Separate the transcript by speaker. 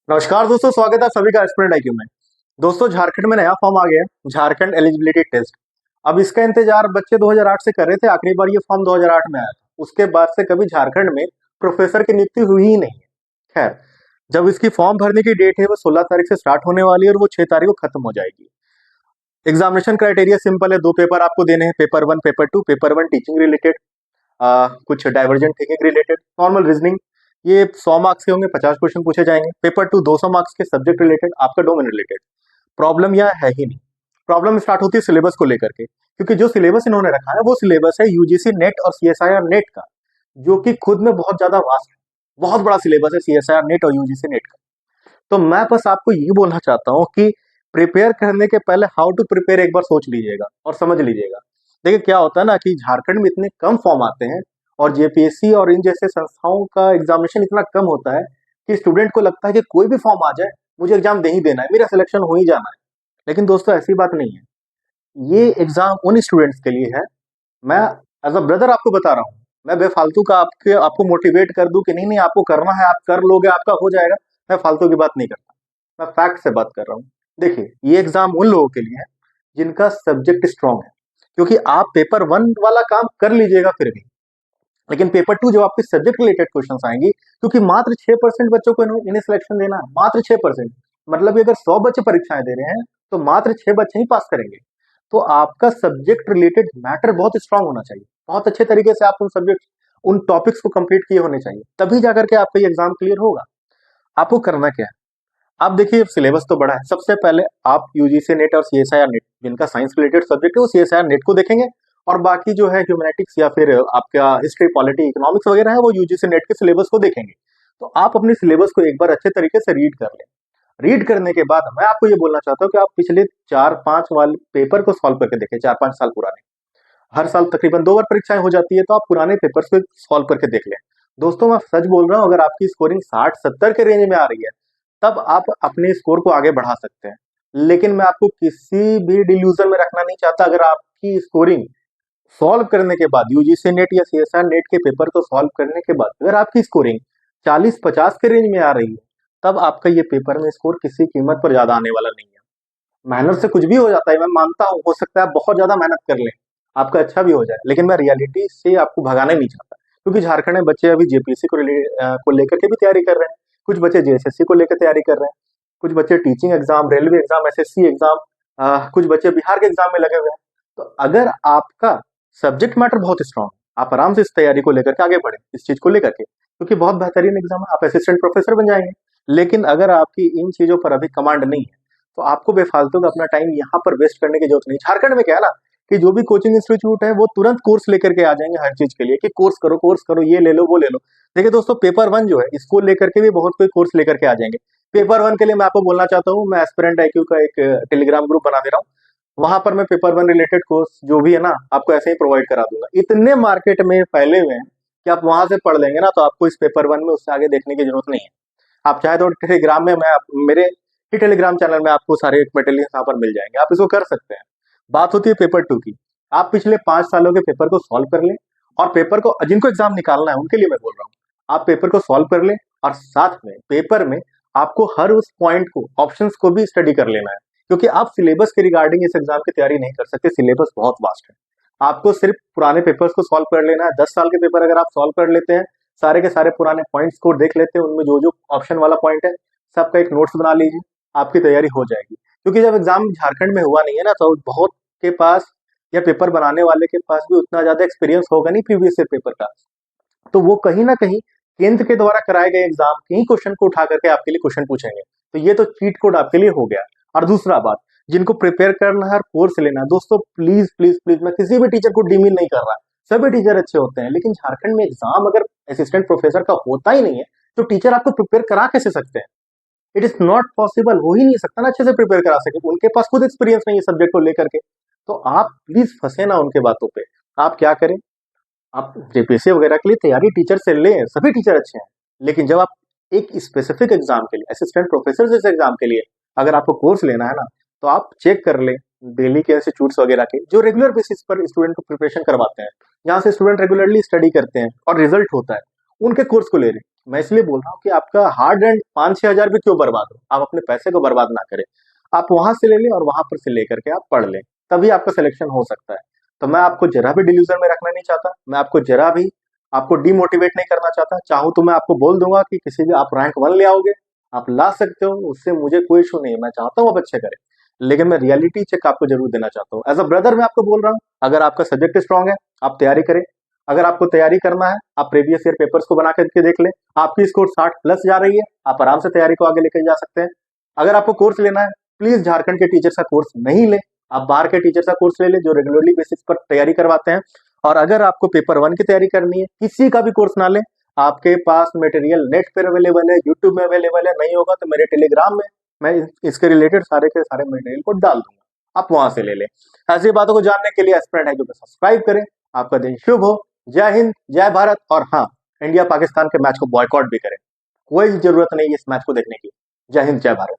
Speaker 1: नमस्कार दोस्तों, स्वागत है आप सभी का एस्पिरेंट आईक्यू में। दोस्तों, झारखंड में नया फॉर्म आ गया है, झारखंड एलिजिबिलिटी टेस्ट। अब इसका इंतजार बच्चे 2008 से कर रहे थे। आखिरी बार ये फॉर्म 2008 में आया था। उसके बाद से कभी झारखंड में प्रोफेसर की नियुक्ति हुई ही नहीं है। खैर, जब इसकी फॉर्म भरने की डेट है वो 16 तारीख से स्टार्ट होने वाली है और वो 6 तारीख को खत्म हो जाएगी। एग्जामिनेशन क्राइटेरिया सिंपल है, दो पेपर आपको देने हैं, paper one paper two. Paper one teaching related, कुछ divergent thinking related, normal reasoning, ये 100 मार्क्स के होंगे, 50 क्वेश्चन पूछे जाएंगे। पेपर टू 200 मार्क्स के सब्जेक्ट रिलेटेड, आपका डोमेन रिलेटेड। प्रॉब्लम यह है ही नहीं। प्रॉब्लम स्टार्ट होती है सिलेबस को लेकर के, क्योंकि जो सिलेबस इन्होंने रखा है वो सिलेबस है यूजीसी नेट और सीएसआईआर नेट का, जो कि खुद में बहुत ज्यादा वास्ट है। बहुत बड़ा सिलेबस है सीएसआईआर नेट और यूजीसी नेट का। तो मैं बस आपको ये बोलना चाहता हूँ कि प्रिपेयर करने के पहले हाउ टू प्रिपेयर एक बार सोच लीजिएगा और समझ लीजिएगा। देखिए क्या होता है ना कि झारखंड में इतने कम फॉर्म आते हैं और जेपीएससी और इन जैसे संस्थाओं का एग्जामिनेशन इतना कम होता है कि स्टूडेंट को लगता है कि कोई भी फॉर्म आ जाए, मुझे एग्जाम दे ही देना है, मेरा सिलेक्शन हो ही जाना है। लेकिन दोस्तों, ऐसी बात नहीं है। ये एग्जाम उन स्टूडेंट्स के लिए है। मैं एज अ ब्रदर आपको बता रहा हूँ। मैं बेफालतू का आपको मोटिवेट कर दूं कि नहीं नहीं आपको करना है, आप कर लोगे, आपका हो जाएगा। मैं फालतू की बात नहीं करता, मैं फैक्ट से बात कर रहा हूँ। देखिए, ये एग्जाम उन लोगों के लिए है जिनका सब्जेक्ट स्ट्रांग है, क्योंकि आप पेपर वन वाला काम कर लीजिएगा फिर भी, लेकिन पेपर टू जब आपके सब्जेक्ट रिलेटेड क्वेश्चन आएंगी, क्योंकि मात्र 6% बच्चों को इन्हें सिलेक्शन देना है, मात्र 6%। मतलब कि अगर 100 बच्चे परीक्षाएं दे रहे हैं तो मात्र 6 बच्चे ही पास करेंगे। तो आपका सब्जेक्ट रिलेटेड मैटर बहुत स्ट्रांग होना चाहिए, बहुत अच्छे तरीके से आप उन सब्जेक्ट, उन टॉपिक्स को कंप्लीट किए होने चाहिए, तभी जाकर के आपका ये एग्जाम क्लियर होगा। आपको करना क्या है? आप देखिए, सिलेबस तो बड़ा है। सबसे पहले आप यूजीसी नेट और सीएसआईआर नेट, जिनका साइंस रिलेटेड सब्जेक्ट है, वो सीएसआईआर नेट को देखेंगे। और बाकी जो है ह्यूमैनिटिक्स या फिर आपका हिस्ट्री, पॉलिटी, इकोनॉमिक्स वगैरह है, वो यूजीसी नेट के सिलेबस को देखेंगे। तो आप अपने सिलेबस को एक बार अच्छे तरीके से रीड कर लें। रीड करने के बाद मैं आपको ये बोलना चाहता हूँ कि आप पिछले 4-5 वाले पेपर को सॉल्व करके देखें, 4-5 साल पुराने। हर साल तकरीबन 2 बार परीक्षाएं हो जाती है, तो आप पुराने पेपर्स को सॉल्व करके देख लें। दोस्तों, मैं सच बोल रहा हूँ, अगर आपकी स्कोरिंग 60-70 के रेंज में आ रही है, तब आप अपने स्कोर को आगे बढ़ा सकते हैं। लेकिन मैं आपको किसी भी डिल्यूजन में रखना नहीं चाहता। अगर आपकी स्कोरिंग सॉल्व करने के बाद, यूजीसी नेट या सीएसआर नेट के पेपर को सॉल्व करने के बाद, अगर आपकी स्कोरिंग 40-50 के रेंज में आ रही है, तब आपका ये पेपर में स्कोर किसी कीमत पर ज्यादा आने वाला नहीं है। मेहनत से कुछ भी हो जाता है, मैं मानता हूँ, हो सकता है आप बहुत ज्यादा मेहनत कर लें, आपका अच्छा भी हो जाए, लेकिन मैं रियलिटी से आपको भगाना नहीं चाहता। क्योंकि झारखंड में बच्चे अभी जेपीएससी को लेकर के भी तैयारी कर रहे हैं, कुछ बच्चे जेएसएससी को लेकर तैयारी कर रहे हैं, कुछ बच्चे teaching exam, railway exam, SSC exam, कुछ बच्चे बिहार के एग्जाम में लगे हुए हैं। तो अगर आपका सब्जेक्ट मैटर बहुत स्ट्रांग, आप आराम से इस तैयारी को लेकर के आगे बढ़े, इस चीज को लेकर के, क्योंकि बहुत बेहतरीन एग्जाम है, आप असिस्टेंट प्रोफेसर बन जाएंगे। लेकिन अगर आपकी इन चीजों पर अभी कमांड नहीं है, तो आपको बेफालतू का अपना टाइम यहाँ पर वेस्ट करने की जरूरत नहीं। झारखंड में क्या है ना कि जो भी कोचिंग इंस्टीट्यूट है वो तुरंत कोर्स लेकर के आ जाएंगे हर चीज के लिए, कि कोर्स करो, ये ले लो, वो ले लो। देखिए दोस्तों, पेपर वन जो है, इसको लेकर के भी बहुत कोई कोर्स लेकर के आ जाएंगे। पेपर वन के लिए मैं आपको बोलना चाहता हूँ, मैं एस्पिरेंट आईक्यू का एक टेलीग्राम ग्रुप बना दे रहा हूँ। वहां पर मैं पेपर वन रिलेटेड कोर्स जो भी है ना, आपको ऐसे ही प्रोवाइड करा दूंगा। इतने मार्केट में फैले हुए हैं कि आप वहां से पढ़ लेंगे ना, तो आपको इस पेपर वन में उससे आगे देखने की जरूरत नहीं है। आप चाहे तो टेलीग्राम में, मेरे ही टेलीग्राम चैनल में आपको सारे मटेरियल यहाँ पर मिल जाएंगे, आप इसको कर सकते हैं। बात होती है पेपर टू की। आप पिछले 5 सालों के पेपर को सॉल्व कर लें, और पेपर को, जिनको एग्जाम निकालना है उनके लिए मैं बोल रहा हूँ, आप पेपर को सॉल्व कर लें, और साथ में पेपर में आपको हर उस पॉइंट को, ऑप्शंस को भी स्टडी कर लेना है। क्योंकि आप सिलेबस के रिगार्डिंग इस एग्जाम की तैयारी नहीं कर सकते, सिलेबस बहुत वास्ट है। आपको सिर्फ पुराने पेपर्स को सॉल्व कर लेना है। 10 साल के पेपर अगर आप सॉल्व कर लेते हैं, सारे के सारे पुराने पॉइंट्स को देख लेते हैं, उनमें जो जो ऑप्शन वाला पॉइंट है सबका एक नोट्स बना लीजिए, आपकी तैयारी हो जाएगी। क्योंकि जब एग्जाम झारखंड में हुआ नहीं है ना, तो बहुत के पास, या पेपर बनाने वाले के पास भी उतना ज्यादा एक्सपीरियंस होगा नहीं प्रीवियस ईयर पेपर का। तो वो कहीं ना कहीं केंद्र के द्वारा कराए गए एग्जाम के ही क्वेश्चन को उठा करके आपके लिए क्वेश्चन पूछेंगे। तो ये तो चीट कोड आपके लिए हो गया। और दूसरा बात, जिनको प्रिपेयर करना है और कोर्स लेना है, दोस्तों प्लीज प्लीज प्लीज, मैं किसी भी टीचर को डीमीन नहीं कर रहा, सभी टीचर अच्छे होते हैं, लेकिन झारखंड में एग्जाम अगर असिस्टेंट प्रोफेसर का होता ही नहीं है, तो टीचर आपको प्रिपेयर करा कैसे सकते हैं? इट इज नॉट पॉसिबल, हो ही नहीं सकता ना अच्छे से प्रिपेयर करा सके, उनके पास खुद एक्सपीरियंस नहीं है सब्जेक्ट को लेकर के। तो आप प्लीज फंसे ना उनके बातों पे। आप क्या करें, आप जेपीएससी वगैरह के लिए तैयारी टीचर से लें, सभी टीचर अच्छे हैं। लेकिन जब आप एक स्पेसिफिक एग्जाम के लिए, असिस्टेंट प्रोफेसर जैसे एग्जाम के लिए अगर आपको कोर्स लेना है ना, तो आप चेक कर लें दिल्ली के इंस्टीट्यूट्स वगैरह के, जो रेगुलर बेसिस पर स्टूडेंट को प्रिपरेशन करवाते हैं, जहाँ से स्टूडेंट रेगुलरली स्टडी करते हैं और रिजल्ट होता है, उनके कोर्स को ले लें। मैं इसलिए बोल रहा हूँ कि आपका हार्ड एंड 5-6 हजार भी क्यों बर्बाद हो, आप अपने पैसे को बर्बाद ना करें। आप वहां से ले लें और वहां पर से लेकर के आप पढ़ लें, तभी आपका सिलेक्शन हो सकता है। तो मैं आपको जरा भी डिल्यूजन में रखना नहीं चाहता, मैं आपको जरा भी आपको डिमोटिवेट नहीं करना चाहता। चाहूं तो मैं आपको बोल दूंगा कि किसी भी आप रैंक 1 ले आओगे, आप ला सकते हो, उससे मुझे कोई इशू नहीं है, मैं चाहता हूँ आप अच्छे करें। लेकिन मैं रियलिटी चेक आपको जरूर देना चाहता हूँ। एज अ ब्रदर मैं आपको बोल रहा हूँ, अगर आपका सब्जेक्ट स्ट्रांग है, आप तैयारी करें। अगर आपको तैयारी करना है, आप प्रीवियस ईयर पेपर्स को बना करके देख लें, आपकी स्कोर 60+ जा रही है, आप आराम से तैयारी को आगे लेकर जा सकते हैं। अगर आपको कोर्स लेना है, प्लीज झारखंड के टीचर्स का कोर्स नहीं ले, आप बाहर के टीचर्स का कोर्स ले लें जो रेगुलरली बेसिस पर तैयारी करवाते हैं। और अगर आपको पेपर 1 की तैयारी करनी है, किसी का भी कोर्स ना ले, आपके पास मटेरियल नेट पर अवेलेबल है, यूट्यूब में अवेलेबल है, नहीं होगा तो मेरे टेलीग्राम में मैं इसके रिलेटेड सारे के सारे मटेरियल को डाल दूंगा, आप वहां से ले लें। ऐसी बातों को जानने के लिए एस्पिरेंट है जो सब्सक्राइब करें। आपका दिन शुभ हो। जय हिंद, जय भारत। और हाँ, इंडिया पाकिस्तान के मैच को बॉयकॉट भी करें, कोई जरूरत नहीं है इस मैच को देखने की। जय हिंद, जय भारत।